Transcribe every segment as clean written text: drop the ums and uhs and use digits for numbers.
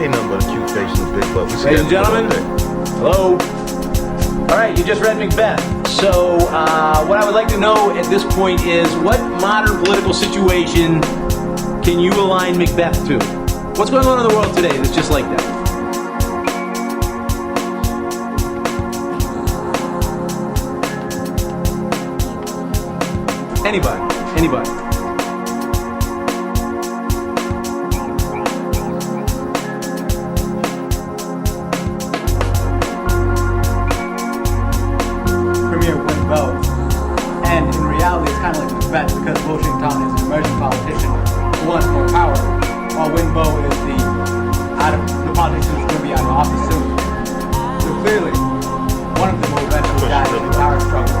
ain't nothing but a cute face and a big butt. We see Ladies and that gentlemen, hello. All right, you just read Macbeth. So what I would like to know at this point is what modern political situation can you align Macbeth to? What's going on in the world today that's just like that? Anybody. Premier Winbow. And in reality, it's kind of like Macbeth because Washington is an emerging politician who wants more power, while Winbow is the politician who's going to be out of office soon. So clearly, one of them will eventually die in the power struggle.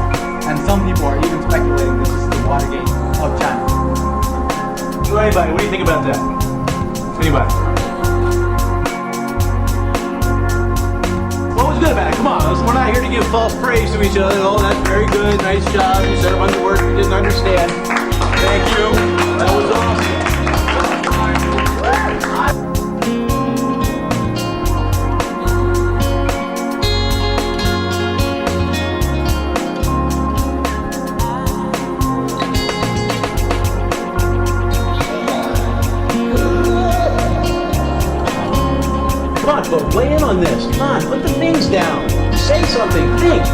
And some people are even speculating this is the Watergate of China. So anybody, what do you think about that? Anybody? What was good about it? Come on, we're not here to give false praise to each other. Oh, that's very good, nice job. You said a bunch of words we didn't understand. Thank you. That was awesome. Come on, folks, weigh in on this. Come on, put the things down. Say something. Think.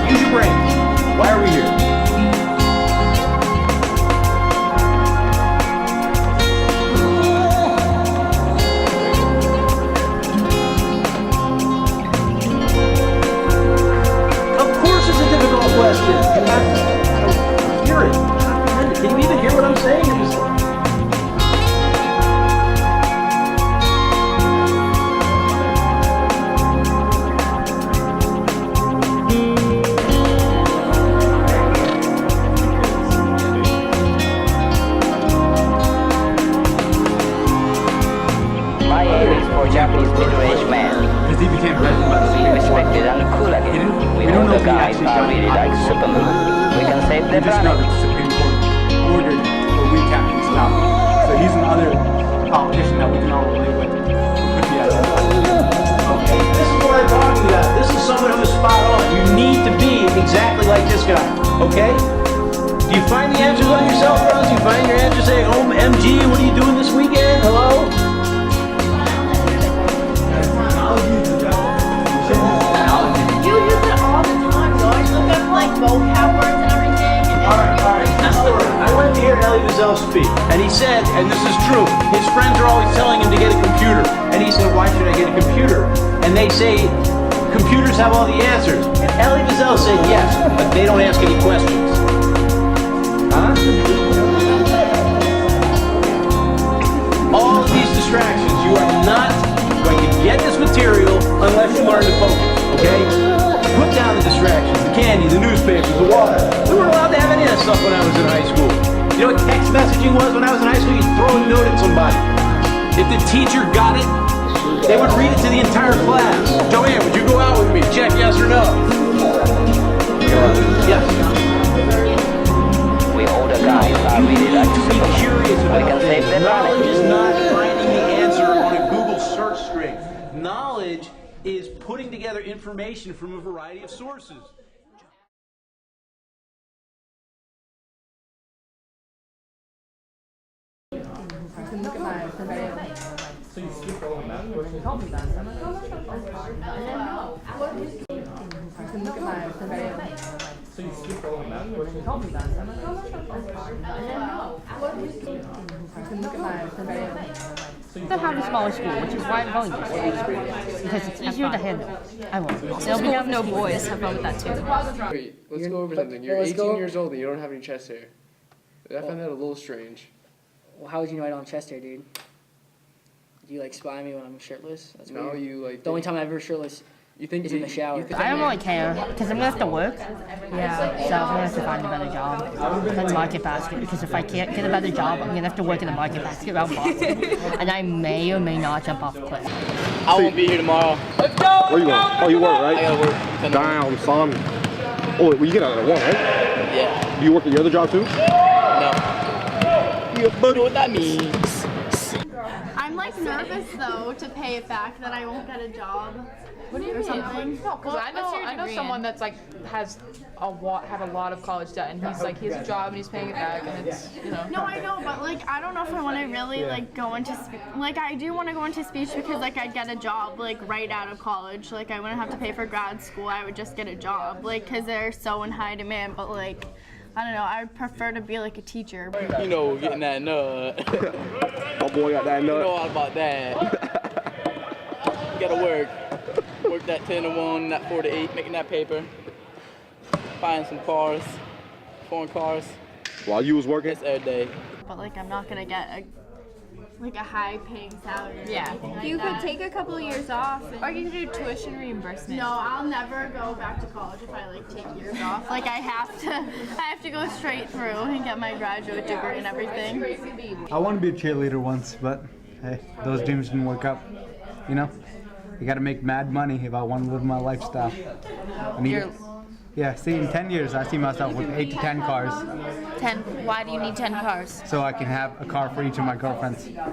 Use your brain. Why are we here? Of course it's a difficult question. You have to hear it. Can you even hear what I'm saying? Japanese middle-aged man. Because he became president by the Supreme Court. Respected and cool again. We don't know know the if he guys actually are got really it. like Superman. We can save We the just know that planet. the Supreme Court ordered the recapture stop. So he's another politician that we can all relate with. Who could be at that. Okay, this is what I'm talking about. This is someone who's spot on. You need to be exactly like this guy, okay? Do you find the answers on yourself, Rose? Do you find your answers saying, oh, MG, what are you doing this weekend? Hello? You use it all the time. You always look up like vocab words and everything. All right. I went to hear Elie Wiesel speak, and he said, and this is true, his friends are always telling him to get a computer. And he said, why should I get a computer? And they say, computers have all the answers. And Elie Wiesel said, yes, but they don't ask any questions. Huh? All of these distractions, you are not going to get this material unless you learn to focus, okay? Put down the distractions, the candy, the newspapers, the water. We weren't allowed to have any of that stuff when I was in high school. You know what text messaging was when I was in high school? You'd throw a note at somebody. If the teacher got it, they would read it to the entire class. Joanne, would you go out with me? Check yes or no. Yes. We older guys are really like To be Superman. curious We about can save the things. Knowledge planet. is not finding the answer on a Google search string. Knowledge is putting together information from a variety of sources. Still have a smaller school, which is why I'm going to school. Because it's easier to handle. I won't. They'll be have no boys. Have fun with that too. Wait, let's go over something. You're 18 years old and you don't have any chest hair. I find that a little strange. Well, how would you know I don't have chest hair, dude? Do you like spy me when I'm shirtless? That's No, weird. you like. The only time I'm ever shirtless You think is in the shower. I don't really care because I'm gonna have to work. Yeah. So I'm gonna have to find a better job than Market Basket because if I can't get a better job, I'm gonna have to work in the Market Basket around Boston, and I may or may not jump off a cliff. I won't be here tomorrow. Where you going? Oh, you work, right? I gotta work. Damn, son. Oh, well, you get out at 1, right? Yeah. Do you work at your other job too? No. You but what that means? I'm like nervous though to pay it back that I won't get a job. What do you mean? Something. No, because I know someone that's like had a lot of college debt, and he's like he has a job and he's paying it back, and it's No, I know, but like I don't know if I want to really like go into like I do want to go into speech because like I'd get a job like right out of college. Like I wouldn't have to pay for grad school. I would just get a job like because they're so in high demand. But like I don't know. I would prefer to be like a teacher. You know, getting that nut. My boy got that You know nut. all about that. You gotta work. Work that 10 to 1, that 4 to 8, making that paper. Buying some cars, foreign cars. While you was working? It's every day. But like I'm not gonna get a high paying salary. yeah. Like You that. could take a couple of years off, or you could do tuition reimbursement. No, I'll never go back to college if I like take years off. Like I have to go straight through and get my graduate degree and everything. I want to be a cheerleader once, but hey, those dreams didn't work out. You know, you got to make mad money if I want to live my lifestyle. I mean, yeah, see, in 10 years, I see myself with 8 to 10 cars. 10. Why do you need 10 cars? So I can have a car for each of my girlfriends. I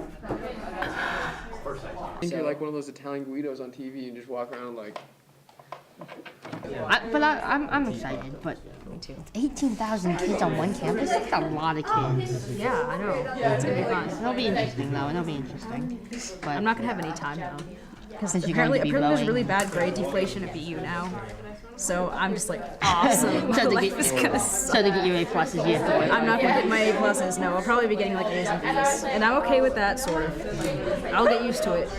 think you're like one of those Italian Guidos on TV and just walk around like. I'm excited, but 18,000 kids on one campus? That's a lot of kids. Yeah, I know. It's gonna be fun. It'll be interesting, though. It'll be interesting. But I'm not gonna have any time now. Because Since you're going to be apparently there's blowing. really bad grade deflation at BU now. So I'm just like, awesome. My life is gonna suck. So to get your A pluses, you have to wait. I'm not gonna get my A pluses. No, I'll probably be getting like A's and B's, and I'm okay with that, sort of. I'll get used to it.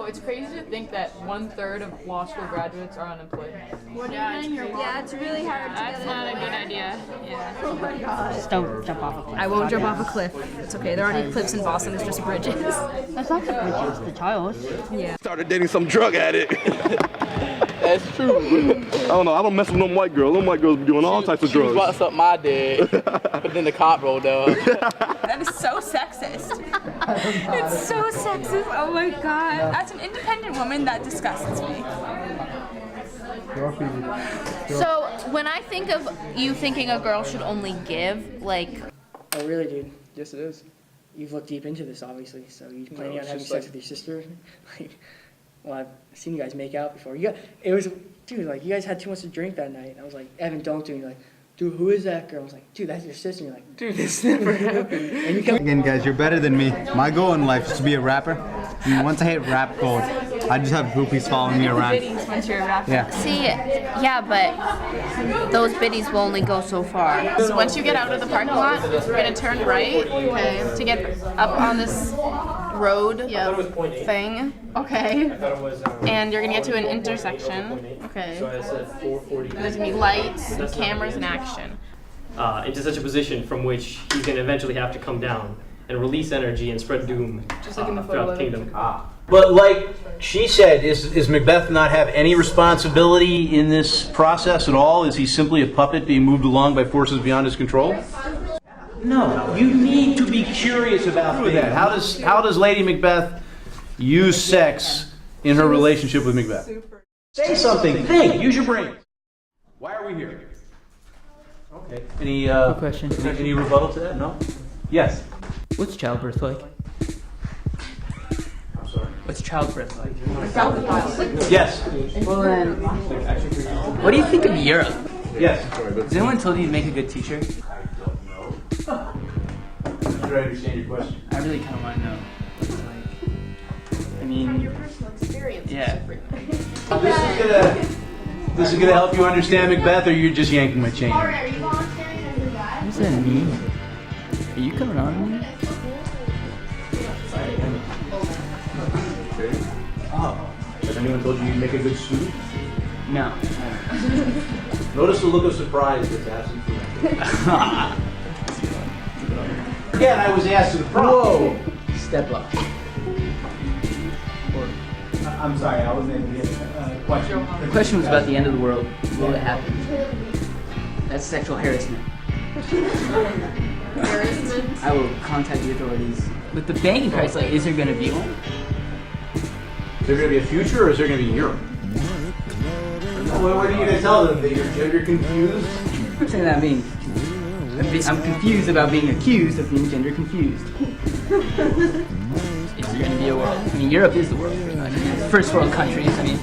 It's crazy to think that 1/3 of law school graduates are unemployed. What are you getting your Yeah, it's really hard. That's not a good idea. Yeah. Just don't jump off a cliff. I won't jump off a cliff. It's okay. There aren't any cliffs in Boston. It's just bridges. That's not the bridges, the tiles. Yeah. Started dating some drug addict. That's true. I don't know. I don't mess with them white girls. Them white girls be doing all types of She was drugs. about something I did, but then the cop rolled up. That is so sexist. It's so sexist. Oh my god. As an independent woman, that disgusts me. So when I think of you thinking a girl should only give, like, Oh, really, dude? Yes, it is. You've looked deep into this, obviously. So you planning on it's having just sex like- with your sister? Like, well, I've seen you guys make out before. It was, dude. Like, you guys had too much to drink that night. I was like, Evan, don't do it. You're like, dude, who is that girl? I was like, dude, that's your sister. And you're like, dude, this never happened. And you kept. Again, guys, you're better than me. My goal in life is to be a rapper. And once I hit rap gold, I just have groupies following me around. Once you're a rapper. Yeah. see, yeah, but those biddies will only go so far. So once you get out of the parking lot, you're gonna turn right to get up on this road thing. Okay. And you're gonna get to an intersection. Okay. There's gonna be lights, cameras, and action. Into such a position from which he's going to eventually have to come down and release energy and spread doom Just like in the throughout the photo. kingdom. But like she said, is Macbeth not have any responsibility in this process at all? Is he simply a puppet being moved along by forces beyond his control? No, you need to be curious about that. How does Lady Macbeth use sex in her relationship with Macbeth? Say something. Think. Use your brain. Why are we here? Okay. Any question. Any rebuttal to that? No. Yes. What's childbirth like? I'm sorry. What's childbirth like? Yes. Well then, what do you think of Europe? Yes. Has anyone told you you'd make a good teacher? I'm sure I understand your question. I really kind of want to know. What it's like. I mean, Your personal experience. yeah. This is gonna help you understand Macbeth, or you're just yanking my chain? Are you volunteering as a guy? What's that mean? Are you coming on me? Oh. Has anyone told you you'd make a good student? No. Notice the look of surprise that's absent from that. Again, I was asked to the Whoa! Step up. I'm sorry, I wasn't able to get a question. The question was about the end of the world. Will it happen? That's sexual harassment. I will contact the authorities. With the banking crisis, like, is there going to be one? Is there going to be a future, or is there going to be Europe? What are you going to tell them? That you're gender confused? I'm saying that I'm confused about being accused of being gender confused. you're going to be a world. I mean, Europe is the world, pretty much. First world countries, I mean.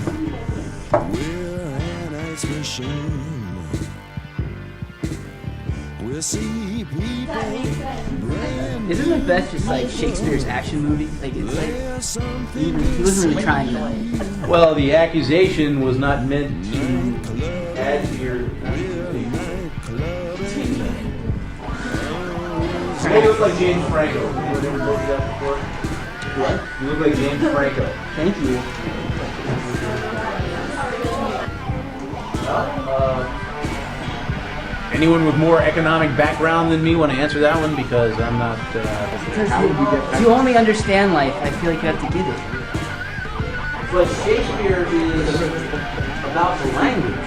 Isn't Macbeth just like Shakespeare's action movie? Like it's like he wasn't really trying to. Well, the accusation was not meant to add to your. You look like James Franco. You ever told you that before? What? You look like James Franco. Thank you. Anyone with more economic background than me want to answer that one because I'm not. Because you only understand life. I feel like you have to get it. But Shakespeare is about the language.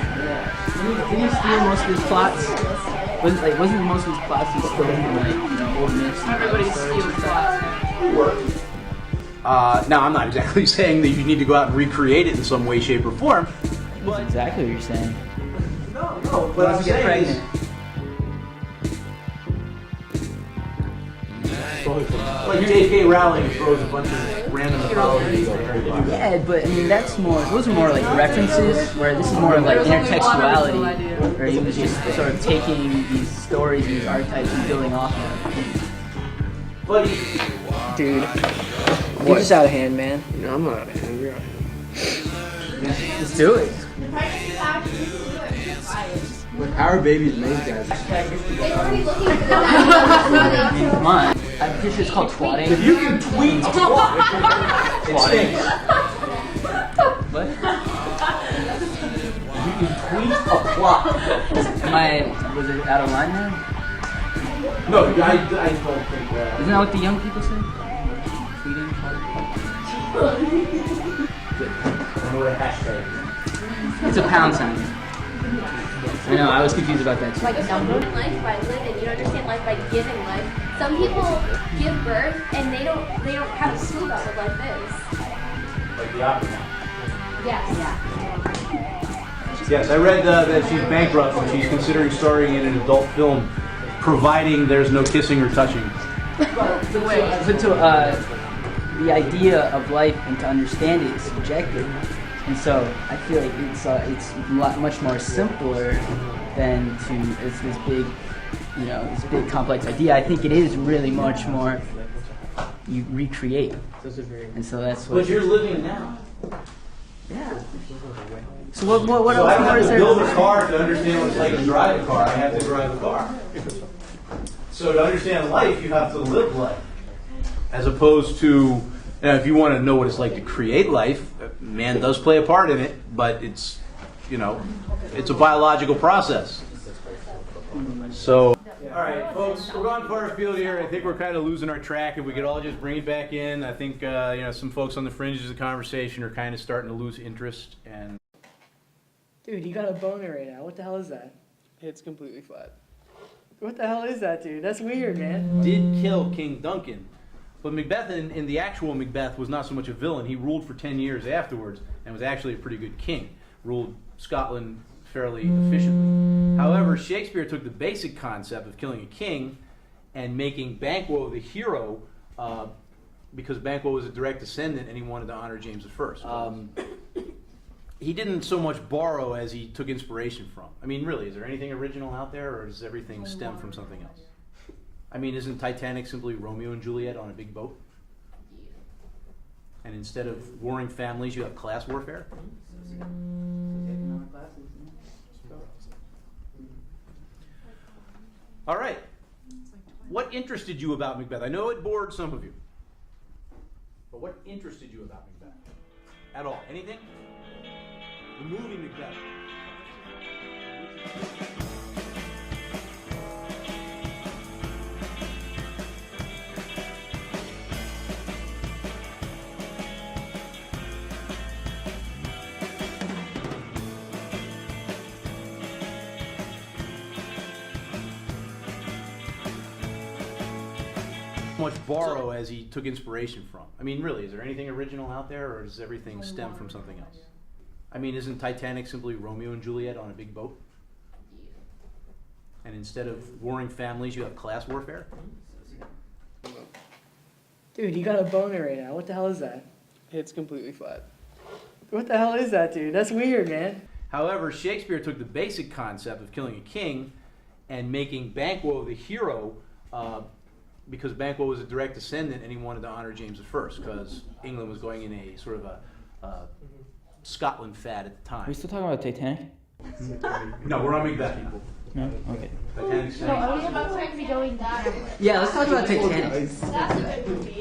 Didn't he steal most of his plots? Wasn't most of his plots he stole from like old myths? Everybody steals plots. Now, I'm not exactly saying that you need to go out and recreate it in some way, shape, or form. That's exactly what you're saying. No, but I'm saying is, like J.K. Rowling throws a bunch of random mythology. Yeah, but I mean those are more like references, where this is more of like intertextuality, where he was just sort of taking these stories and these archetypes and building off of them. Dude, you're just out of hand, man. No, I'm not out of hand. You're out of hand. Let's do it. When our babies made guys. Come on. I'm pretty sure it's called twatting. If you can tweet a twat, it stinks. What? If you can tweet a plot. Was it out of line there? No, I don't think that. Isn't that what the young people say? Tweeting? Good. I don't know what a hashtag is. It's a pound sign. I know, I was confused about that too. Like some live by living, you don't understand life by giving life. Some people give birth and they don't have a clue about what life is. Like the opera. Yes. Yes, I read that she's bankrupt and she's considering starring in an adult film, providing there's no kissing or touching. The idea of life and to understand it is subjective. And so I feel like it's much more simpler than it's this big, this big complex idea. I think it is really much more you recreate, and so that's what. But you're living now. Yeah. So what So else? I don't have to build a car to understand what it's like to drive a car. I have to drive a car. So to understand life, you have to live life, as opposed to. Now, if you want to know what it's like to create life, man does play a part in it, but it's a biological process. So, all right, folks, we're going far afield here. I think we're kind of losing our track. If we could all just bring it back in, I think some folks on the fringes of the conversation are kind of starting to lose interest. And dude, you got a boner right now. What the hell is that? It's completely flat. What the hell is that, dude? That's weird, man. did kill King Duncan. But Macbeth, in the actual Macbeth, was not so much a villain. He ruled for 10 years afterwards and was actually a pretty good king. Ruled Scotland fairly efficiently. However, Shakespeare took the basic concept of killing a king and making Banquo the hero because Banquo was a direct descendant and he wanted to honor James I. He didn't so much borrow as he took inspiration from. I mean, really, is there anything original out there, or does everything stem from something else? I mean, isn't Titanic simply Romeo and Juliet on a big boat? And instead of warring families, you have class warfare? All right. What interested you about Macbeth? I know it bored some of you. But what interested you about Macbeth? At all? Anything? The movie Macbeth. Much borrow as he took inspiration from. I mean, really, is there anything original out there, or does everything stem from something else? I mean, isn't Titanic simply Romeo and Juliet on a big boat? And instead of warring families, you have class warfare? Dude, you got a boner right now. What the hell is that? It's completely flat. What the hell is that, dude? That's weird, man. However, Shakespeare took the basic concept of killing a king and making Banquo the hero because Banquo was a direct descendant and he wanted to honor James I because England was going in a sort of a Scotland fad at the Are time. we still talking about Titanic? No, we're not making that people. No? Okay. Titanic sank. Yeah, let's talk about Titanic. That's a good movie.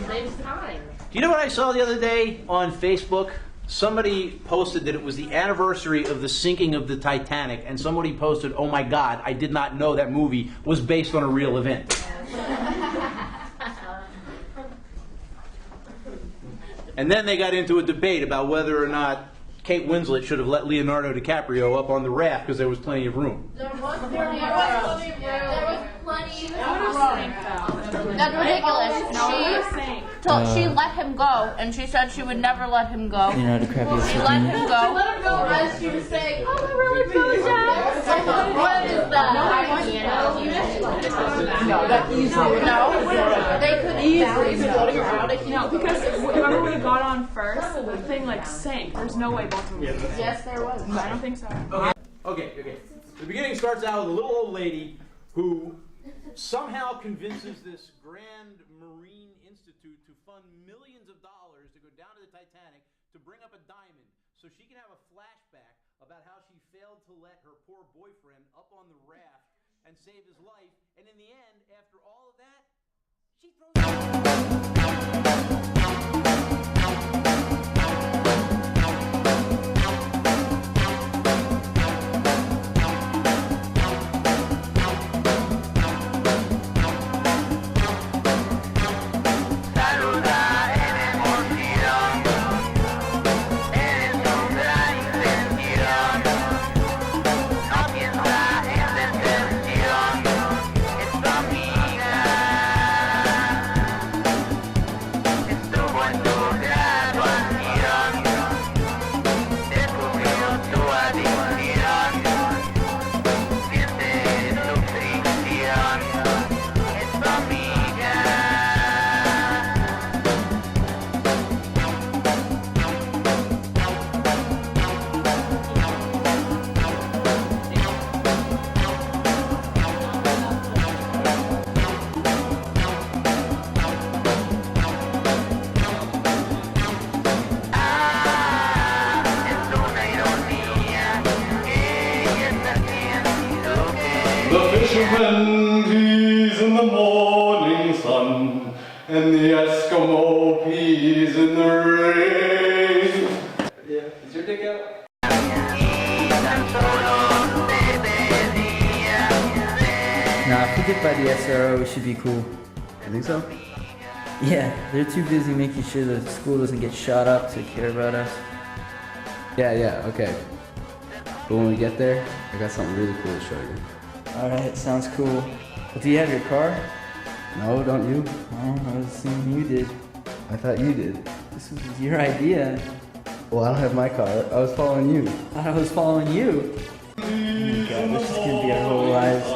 Saves time. Do you know what I saw the other day on Facebook? Somebody posted that it was the anniversary of the sinking of the Titanic, and somebody posted, "Oh my God, I did not know that movie was based on a real event." And then they got into a debate about whether or not Kate Winslet should have let Leonardo DiCaprio up on the raft because there was plenty of room. There was plenty of room. That's ridiculous. She let him go, and she said she would never let him go. Leonardo DiCaprio. She let him go. She let him go as she was saying, "Oh, I really apologize." What is that? No, they could easily floating around. No, because whoever would have got on first, the thing like sank. There's no way both of them. Yes, there was. I don't think so. Okay. The beginning starts out with a little old lady who somehow convinces this Grand Marine Institute to fund millions of dollars to go down to the Titanic to bring up a diamond so she can have a flashback about how she failed to let her poor boyfriend up on the raft and save his life. And in the end, after all of that, she throws fisherman peas in the morning sun, and the Eskimo peas in the rain. Yeah, is your dick out? Nah, if we get by the SRO, we should be cool. I think so. Yeah, they're too busy making sure the school doesn't get shot up to care about us. Yeah, okay. But when we get there, I got something really cool to show you. Alright, sounds cool. Well, do you have your car? No, don't you? Oh, I was assuming you did. I thought you did. This was your idea. Well, I don't have my car. I was following you. I was following you. Oh my God, this is gonna be our whole lives.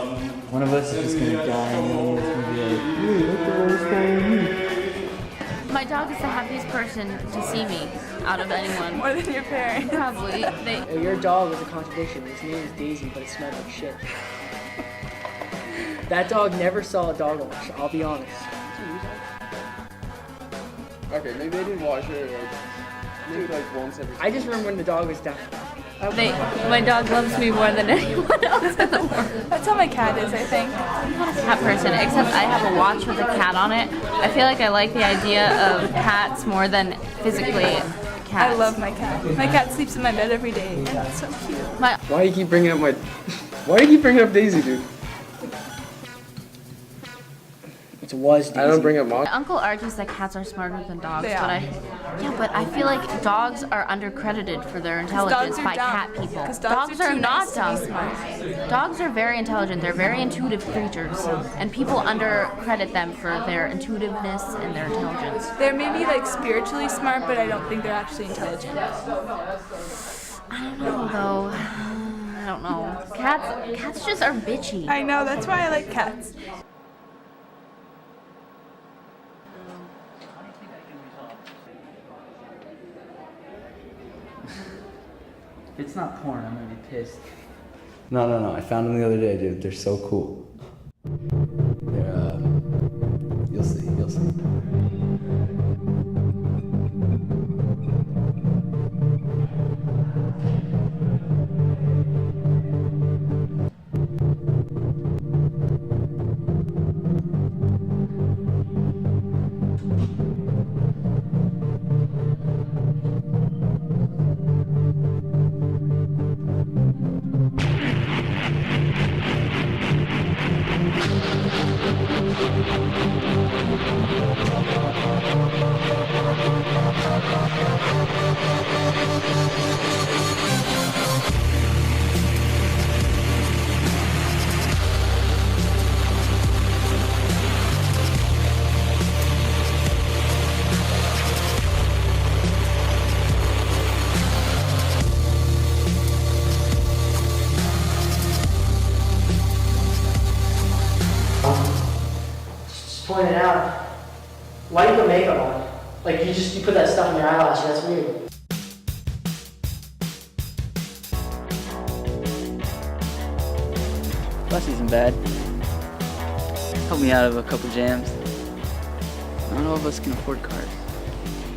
One of us is just gonna die and the other one's gonna be like, hey, what the hell is following you? My dog is the happiest person to see me out of anyone. More than your parents. Probably. Hey, your dog was a contradiction. His name is Daisy, but it smelled like shit. That dog never saw a dog wash, I'll be honest. Okay, maybe I didn't wash her maybe like once every. I just remember when the dog was down. My dog loves me more than anyone else in the world. That's how my cat is, I think. I'm not a cat person, except I have a watch with a cat on it. I feel like I like the idea of cats more than physically cats. I love my cat. My cat sleeps in my bed every day. And it's so cute. Why do you keep bringing up Why do you keep bringing up Daisy, dude? It was Daisy. I don't bring up My uncle argues that cats are smarter than dogs, They but are. I feel like dogs are undercredited for their intelligence dogs are by dumb. cat people. 'Cause dogs are are too not nice to dumb. be smart. Dogs are very intelligent. They're very intuitive creatures, and people undercredit them for their intuitiveness and their intelligence. They're maybe like spiritually smart, but I don't think they're actually intelligent. I don't know though. I don't know. Cats just are bitchy. I know, that's why I like cats. If it's not porn, I'm gonna be pissed. No. I found them the other day, dude. They're so cool. They're, you'll see. Just pointing out. Why do you put makeup on? Like you put that stuff in your eyelash. That's weird. Bus isn't bad. Helped me out of a couple jams. Not all of us can afford cars.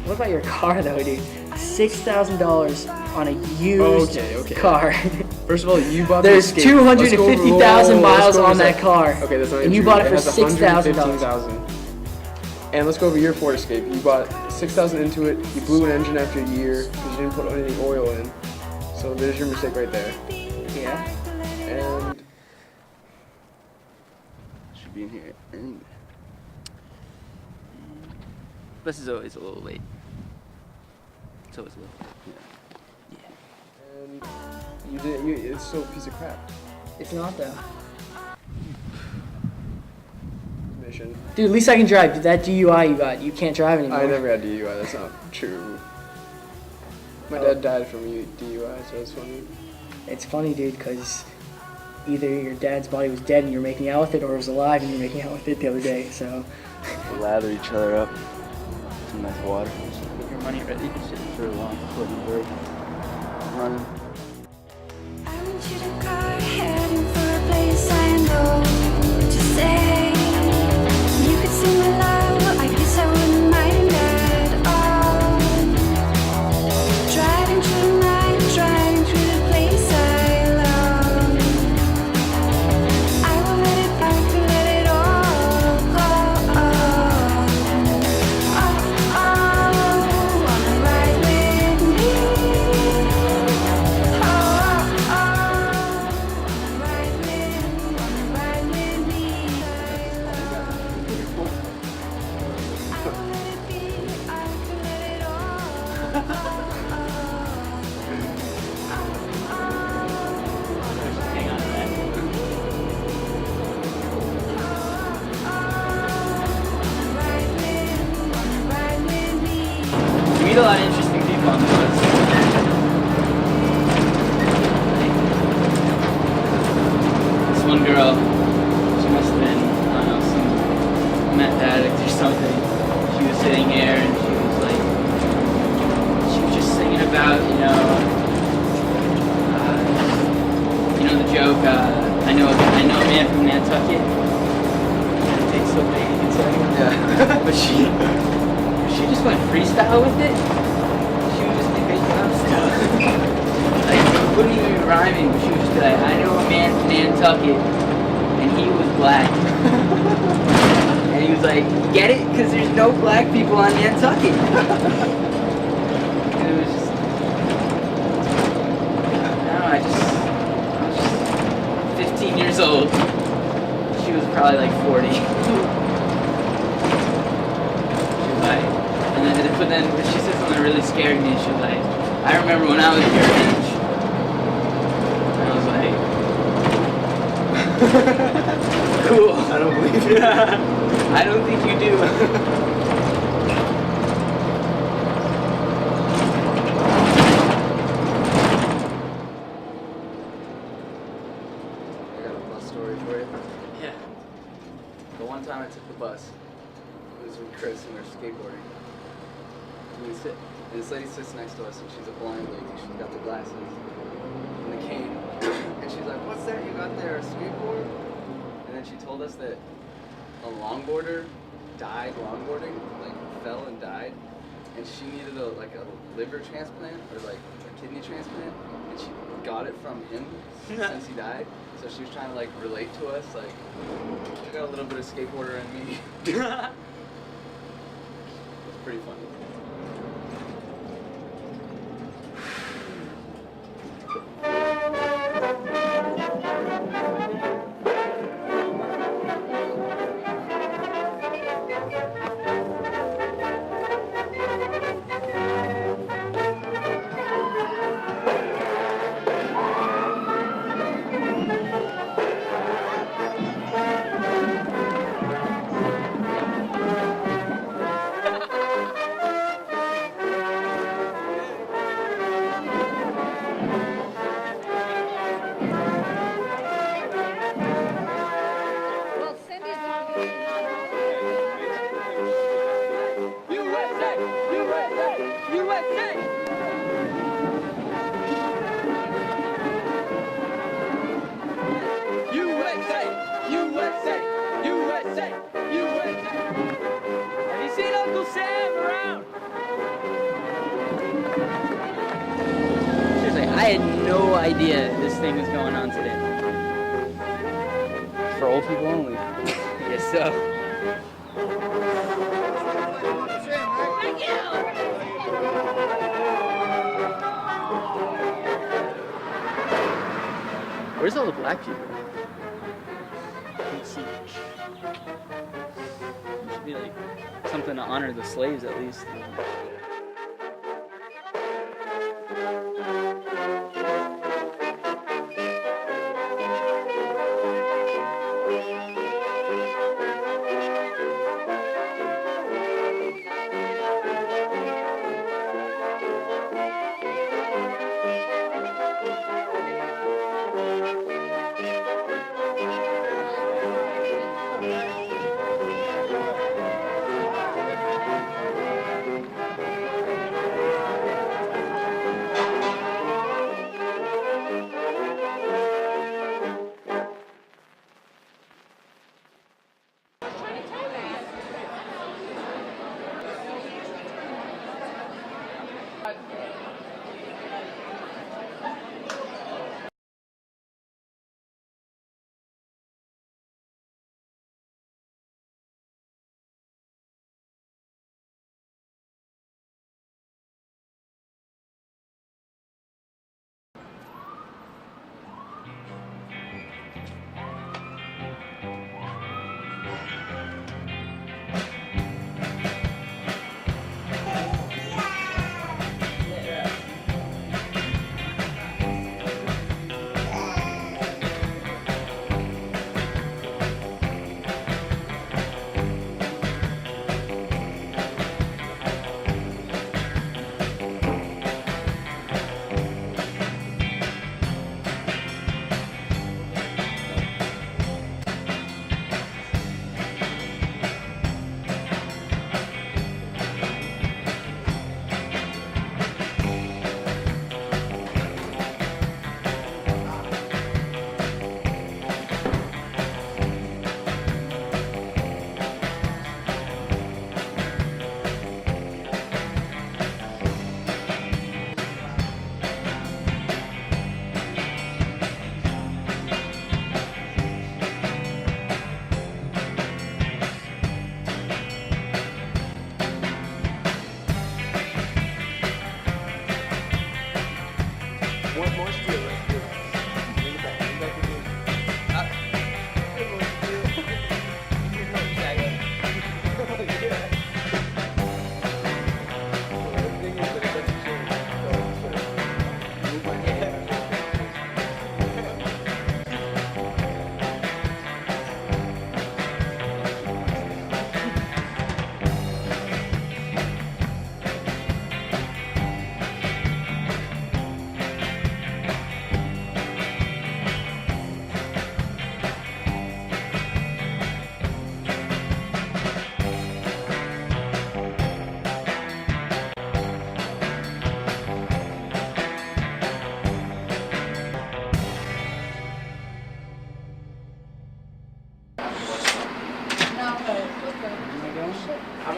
What about your car though, dude? $6,000 on a used car. First of all, you bought There's the 250,000 miles on that car. Okay, that's not and you true. bought it for has $6,000. And let's go over your Ford Escape. You bought $6,000 into it. You blew an engine after a year because you didn't put any oil in. So there's your mistake right there. Yeah. And Should be in here. Bus is always a little late. It's always a little late. and you did. It's still a piece of crap. It's not though. Mission. Dude, at least I can drive. Dude, that DUI you got, you can't drive anymore. I never had DUI. That's not true. My dad died from DUI, so it's funny. It's funny, dude, because either your dad's body was dead and you're making out with it, or it was alive and you're making out with it the other day. So We lather each other up. Some nice water. Get your money ready. Just sit for a long floating break. Running. I want you to go heading for a place I know to stay. You could see my love, I guess I wouldn't mind at all. Driving through the night, driving through the place I love. I will let it back and let it all go. Wanna ride with me? You meet a lot of interesting people on the bus. This one girl, she must have been, I don't know, some meth addict or something. She was sitting here and she was like, she was just singing about, the joke, I know a man from Nantucket. It takes so big, you can say. Yeah. But she just went freestyle with it. She would just be making up stuff. Like, it wouldn't even be rhyming, but she would just be like, I know a man from Nantucket, and he was black. And he was like, get it? Because there's no black people on Nantucket. And it was just, I was just 15 years old. She was probably like 40. But then she said something that really scared me. She was like, I remember when I was your age. And I was like, cool. I don't believe you. I don't think you do. I got a bus story for you. Yeah. The one time I took the bus, it was with Chris and we were skateboarding. And this lady sits next to us and she's a blind lady. She's got the glasses. cane. And she's like, what's that you got there, a skateboard? And then she told us that a longboarder died longboarding, like fell and died. And she needed a liver transplant or like a kidney transplant. And she got it from him since he died. So she was trying to like relate to us, like, I got a little bit of skateboarder in me. It's pretty funny. I had no idea this thing was going on today. For old people only. Yes, so. Where's all the black people? Let's see. It should be like something to honor the slaves at least.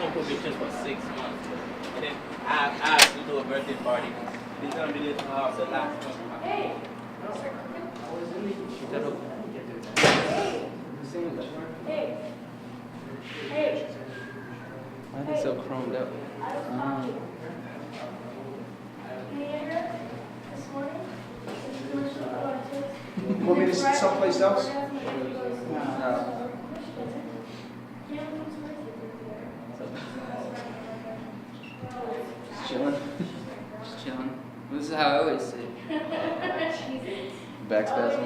gonna cook it just for 6 months. And then I have to do a birthday party. He's gonna be there to house the last month. Hey! Hey! Why are they so chromed up? Want me to sit someplace else? No. Just chilling. Just chilling. This is how I always sit. Back spasm.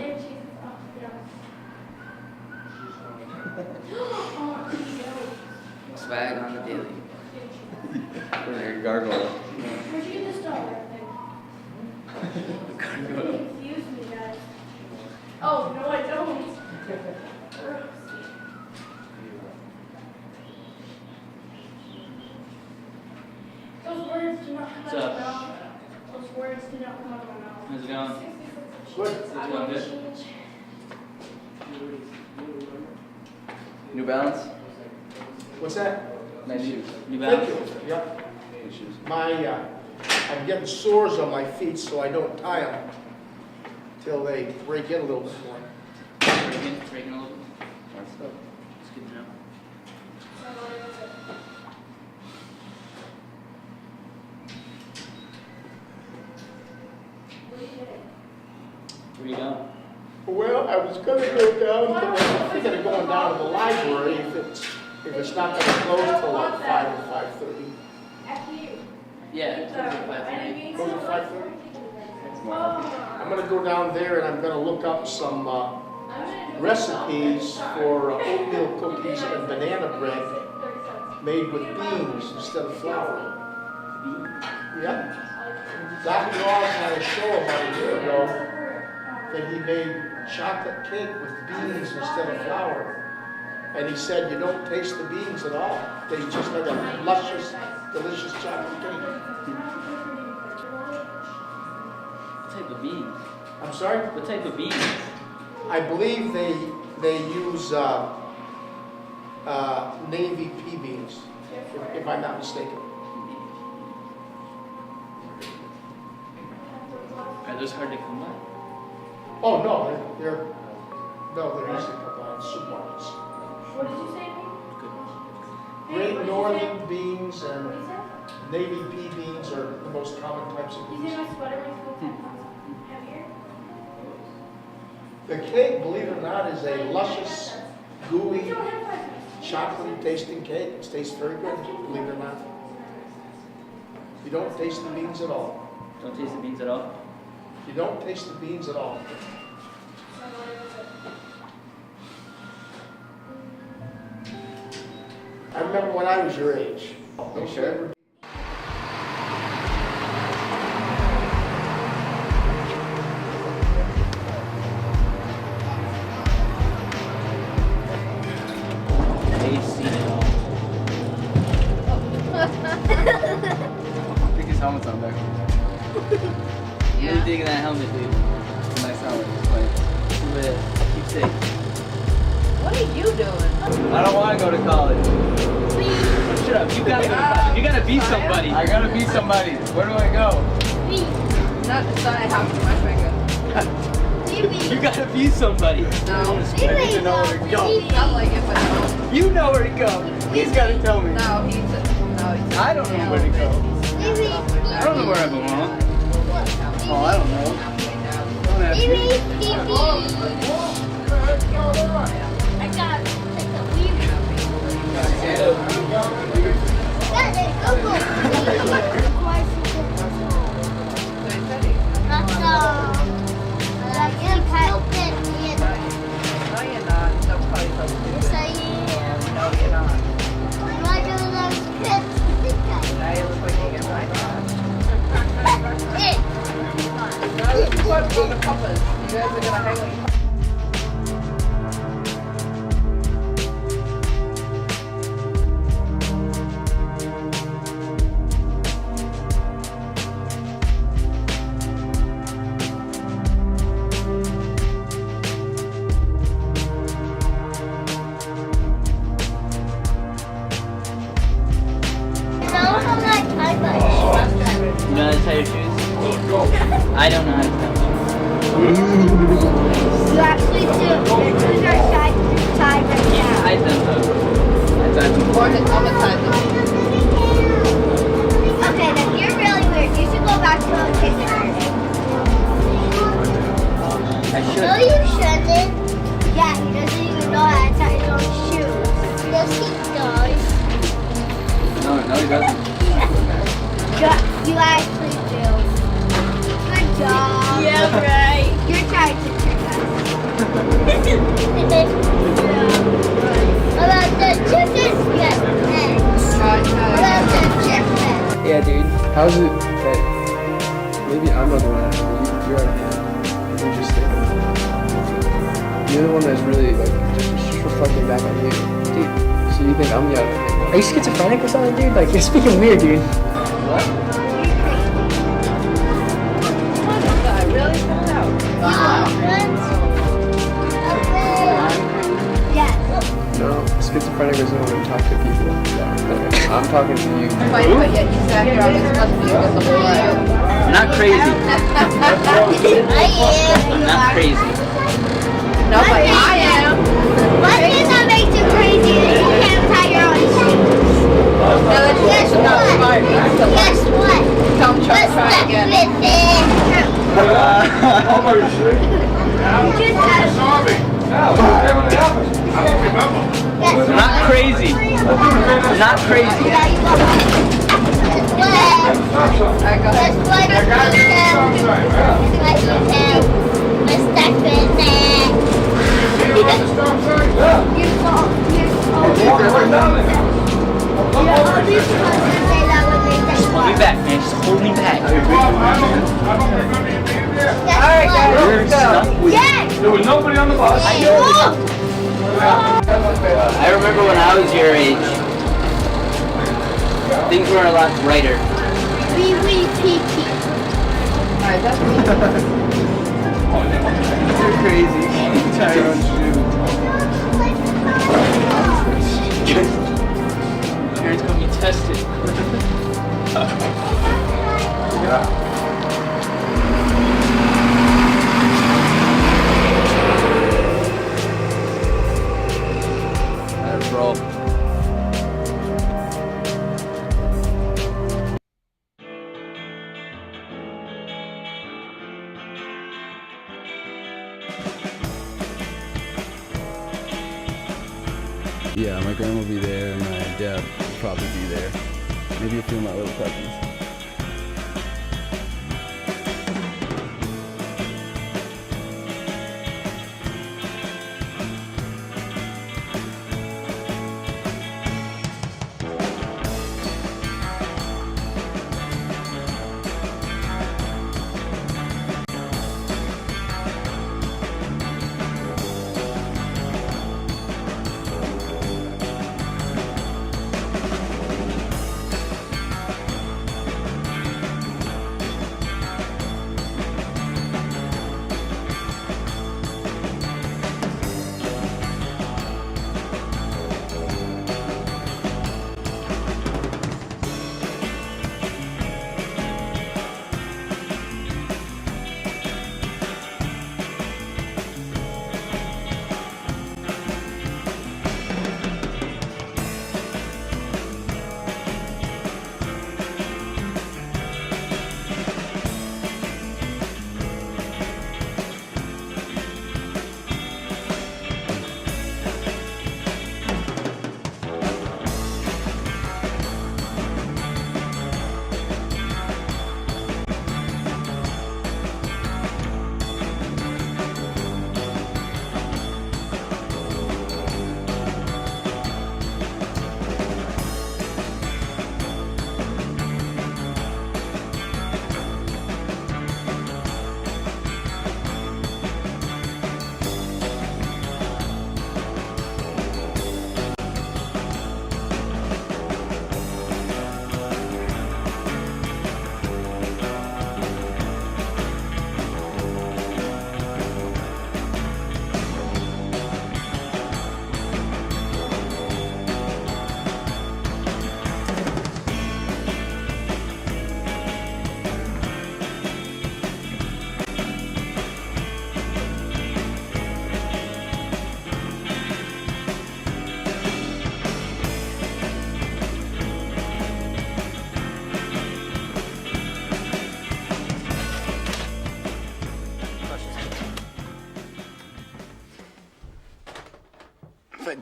Swag on the daily. Or gargoyle. Where'd you get this dog? Gargoyle. Confuse me, guys. Oh, no, I don't. Those words do not come out of my mouth. Those words do not come out of my mouth. How's it going? Good. It's going good. New Balance? What's that? Nice shoes. New Thank Balance? you. Yep. Good shoes. I'm getting sores on my feet, so I don't tie them till they break in a little bit more. Breaking a little bit. That's good. It's good to know. Where you going? Well, I was gonna go down to I'm thinking of going down to the library if it's not gonna close till like 5 or 5:30. Yeah. Close at 5:30? I'm gonna go down there and I'm gonna look up some recipes for oatmeal cookies and banana bread made with beans instead of flour. Yeah. Dr. Laws had a show about a year ago that he made chocolate cake with beans instead of flour. And he said you don't taste the beans at all. They just like a luscious, delicious chocolate cake. What type of beans? I'm sorry? What type of beans? I believe they use navy pea beans, if I'm not mistaken. Are those hard to come by? Oh no, they're easy to come by in supermarkets. What did you say? Great Northern beans and navy pea beans are the most common types of You beans. say my sweater makes me feel heavier? The cake, believe it or not, is a luscious, gooey, chocolatey tasting cake. It tastes very good, believe it or not. You don't taste the beans at all. Don't taste the beans at all? You don't taste the beans at all. I remember when I was your age. Are you sure? Oh. I think his helmet's on back. Yeah. Really digging that helmet, dude. It's a nice helmet. It's like, keep safe. What are you doing? I don't want to go to college. Shut up. You gotta go to college. You gotta be somebody. I gotta be somebody. Where do I go? Not decide how to my finger. You gotta be somebody. No. I need to know where to go. Not like it, but no. You know where to go. He's gotta tell me. No, he's I don't know where to go. I don't know where I belong. Oh, I don't know. Don't ask me. I got the You guys are gonna hang with You know how to tie your shoes? I don't know how to tie my shoes. You actually do. Your shoes are tied right now. I don't know. I tied them. I'm gonna tie them. Okay, then you're really weird. You should go back to kindergarten. I should. No, you shouldn't. Yeah, he doesn't even know how to tie his own shoes. Yes, he does. No, he doesn't. You actually do. Good job. Yeah, right. You're trying to trick us. What about the chickens? Yes, next. What about the chickens? Yeah, dude. How's it that maybe I'm not the one asking, but you're out of hand? You just think you're the one that's really like just reflecting back on you, dude. So you think I'm the out of hand? Are you schizophrenic or something, dude? Like, you're speaking weird, dude. What? Really? Cut it out. No, schizophrenic is when we talk to people. Yeah, I'm talking to you. But yet you sat here on this bus with you the whole ride. I'm not crazy. I'm not crazy. No, but I am. One thing that makes you crazy is you can't tie your own shoes. Guess what? Guess what? Don't try again. I'm not crazy. I'm not crazy. Just hold me back, man. Just hold me back. Alright, guys, let's go. Yes! There was nobody on the bus. I remember when I was your age, things were a lot brighter. Alright, that's me. You're crazy. Tie your own shoes. Parents gonna be tested. Bro. Yeah, my grandma will be there and my dad will probably be there. Maybe a few of my little cousins.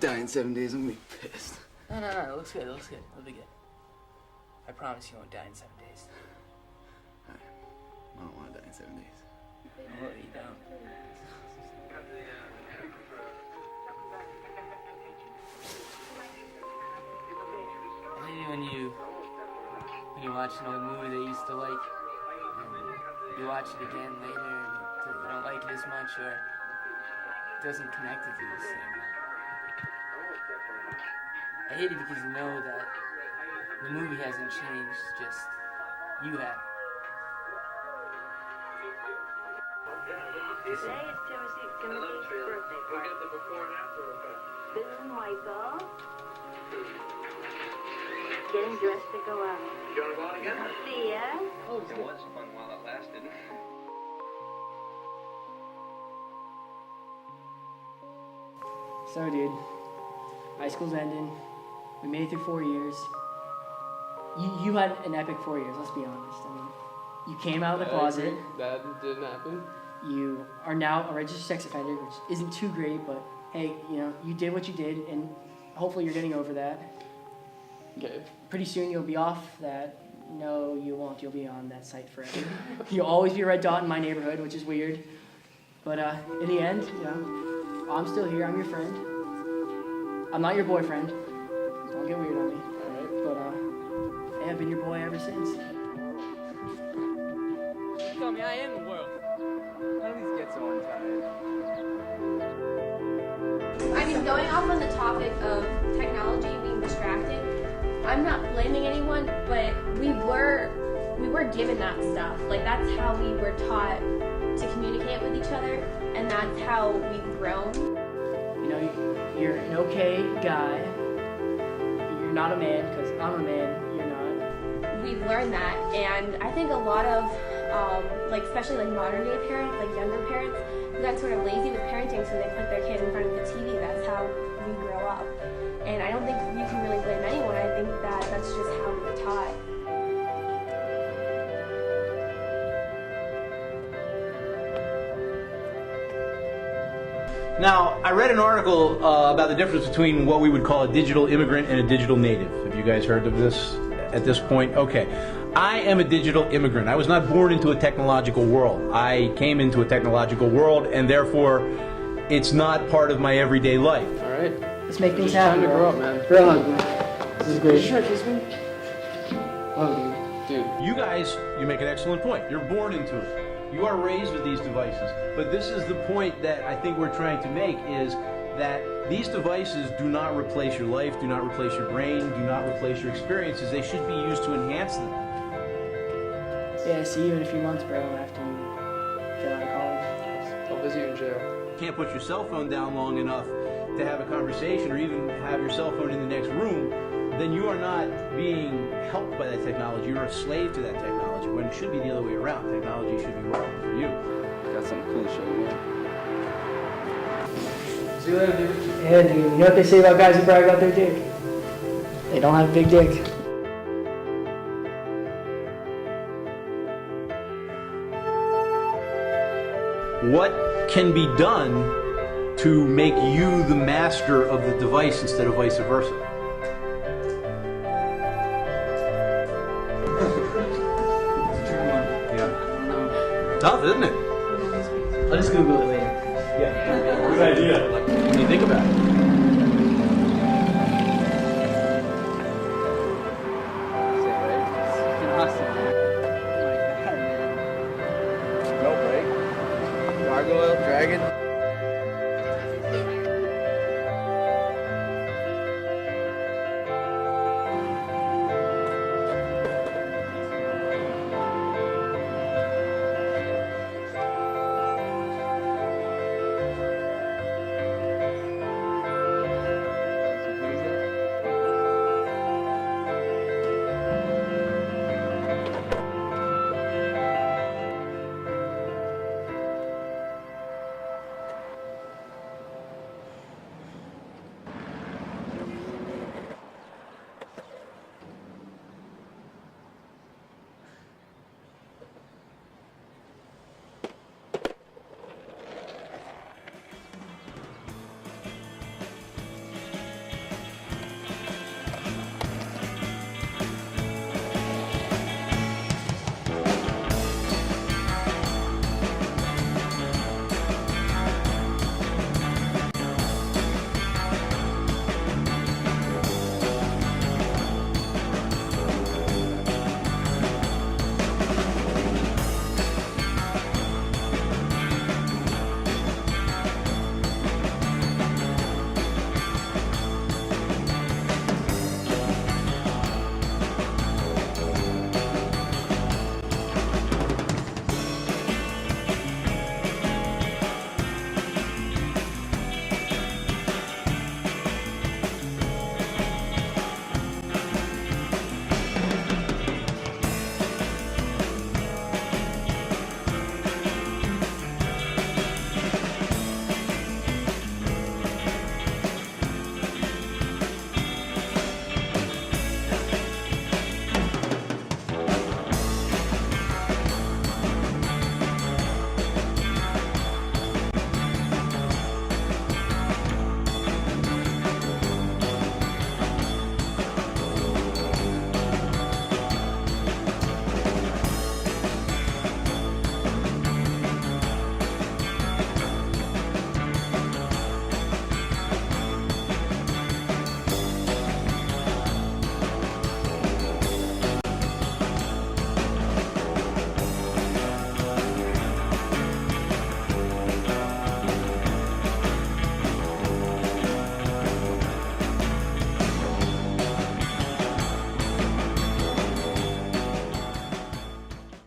die in 7 days, I'm gonna be pissed. No, it looks good. It looks good. It'll be good. I promise you won't die in 7 days. I don't want to die in 7 days. No, you don't. Maybe when you watch an old movie that you used to like, and you watch it again later and you don't like it as much, or it doesn't connect with you the same way. I hate it because you know that the movie hasn't changed, just you have. Today is Timothy's birthday party. We'll get the before and after effect. Bill and Michael getting dressed to go out. You want to go out again? See ya. Oh, it was fun while it lasted. So, dude, high school's ending. We made it through 4 years. You had an epic 4 years, let's be honest. I mean, you came out of the closet. That didn't happen. You are now a registered sex offender, which isn't too great, but hey, you know, you did what you did, and hopefully you're getting over that. Okay. Pretty soon you'll be off that. No, you won't. You'll be on that site forever. You'll always be a red dot in my neighborhood, which is weird. But in the end, you know, I'm still here. I'm your friend. I'm not your boyfriend. Don't get weird on me. Alright. But hey, I've been your boy ever since. You tell me I am the world. How do these get so untied? I mean, going off on the topic of technology being distracting, I'm not blaming anyone, but we were given that stuff. Like, that's how we were taught to communicate with each other, and that's how we've grown. You know, you're an okay guy. You're not a man, because I'm a man. You're not. We've learned that, and I think a lot of, like, especially like modern day parents, like younger parents, who got sort of lazy with parenting, so they put their kid in front of the TV. That's how we grow up. And I don't think you can really blame anyone. I think that that's just how we're taught. Now, I read an article about the difference between what we would call a digital immigrant and a digital native. Have you guys heard of this at this point? Okay. I am a digital immigrant. I was not born into a technological world. I came into a technological world, and therefore, it's not part of my everyday life. All right. Let's make things Time happen, to bro. grow up, man. Bro, hug me. This is great. Sure, kiss me. Oh, dude. You guys, you make an excellent point. You're born into it. You are raised with these devices. But this is the point that I think we're trying to make, is that these devices do not replace your life, do not replace your brain, do not replace your experiences. They should be used to enhance them. Yeah, see you in a few months, bro, after you get out of college. I'll visit you in jail. You can't put your cell phone down long enough to have a conversation, or even have your cell phone in the next room, then you are not being helped by that technology. You're a slave to that technology, when it should be the other way around. Technology should be working for you. Got something cool to show you, man. See you later, dude. Yeah, dude. You know what they say about guys who brag about their dick? They don't have a big dick. What can be done to make you the master of the device instead of vice versa? Yeah. Tough, isn't it? I'll just Google it later. Yeah. Good idea. When you think about it.